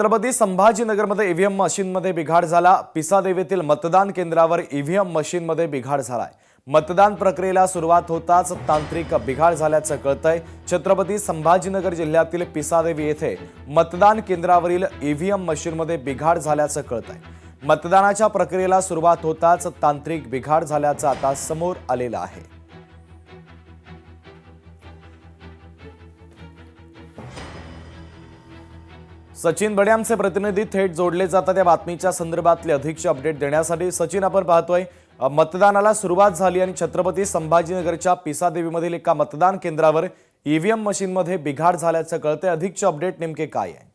Chhatrapati संभाजीनगरमध्ये EVM मशीनमध्ये बिघाड झाला। पिसादेव येथील मतदान केंद्रावर ईव्हीएम मशीनमध्ये बिघाड झालाय। मतदान प्रक्रियेला सुरुवात होताच तांत्रिक बिघाड झाल्याचं कळतंय। छत्रपती संभाजीनगर जिल्ह्यातील पिसादेव येथे मतदान केंद्रावरील ईव्हीएम मशीनमध्ये बिघाड झाल्याचं कळतंय। मतदानाच्या प्रक्रियेला सुरुवात होताच तांत्रिक बिघाड झाल्याचं आता समोर आलेलं आहे। सचिन बडे आमचे प्रतिनिधी थेट जोडले जातात या बातमीच्या संदर्भातले अधिकचे अपडेट देण्यासाठी। सचिन, आपण पाहतोय मतदानाला सुरुवात झाली आणि छत्रपती संभाजीनगरच्या पिसादेवीमधील एका मतदान केंद्रावर ईव्हीएम मशीनमध्ये बिघाड झाल्याचं कळतंय। अधिकचे अपडेट नेमके काय आहे?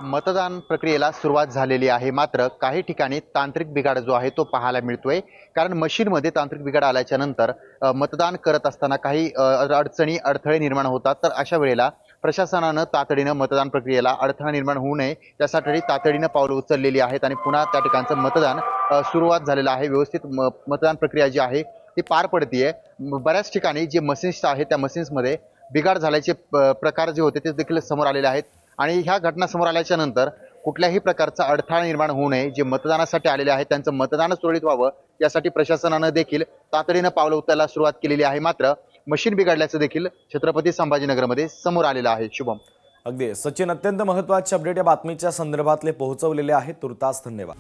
मतदान प्रक्रियेला सुरुवात झालेली आहे, मात्र काही ठिकाणी तांत्रिक बिघाड जो आहे तो पाहायला मिळतोय। कारण मशीनमध्ये तांत्रिक बिघाड आल्याच्या नंतर मतदान करत असताना काही अडथळे निर्माण होतात। तर अशा वेळेला प्रशासनानं तातडीनं मतदान प्रक्रियेला अडथळा निर्माण होऊ नये यासाठी तातडीनं पावलं उचललेली आहेत आणि पुन्हा त्या ठिकाणचं मतदान सुरुवात झालेलं आहे। व्यवस्थित मतदान प्रक्रिया जी आहे ती पार पडतीये। बऱ्याच ठिकाणी जे मशीन्स आहेत त्या मशीन्समध्ये बिघाड झाल्याचे प्रकार जे होते ते देखील समोर आलेले आहेत आणि ह्या घटना समोर आल्याच्या नंतर कुठल्याही प्रकारचा अडथळा निर्माण होऊ नये, जे मतदानासाठी आलेले आहेत त्यांचं मतदान सुरळीत व्हावं यासाठी प्रशासनानं देखील तातडीनं पावलं उचलायला सुरुवात केलेली आहे। मात्र मशीन बिघडल्याचं देखील छत्रपती संभाजीनगरमध्ये समोर आलेलं आहे। शुभम, अगदी सचिन, अत्यंत महत्त्वाचे अपडेट या बातमीच्या संदर्भातले पोहोचवलेले आहेत। तुर्तास धन्यवाद।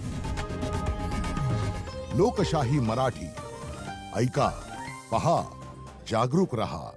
लोकशाही मराठी ऐका, पहा, जागरूक रहा।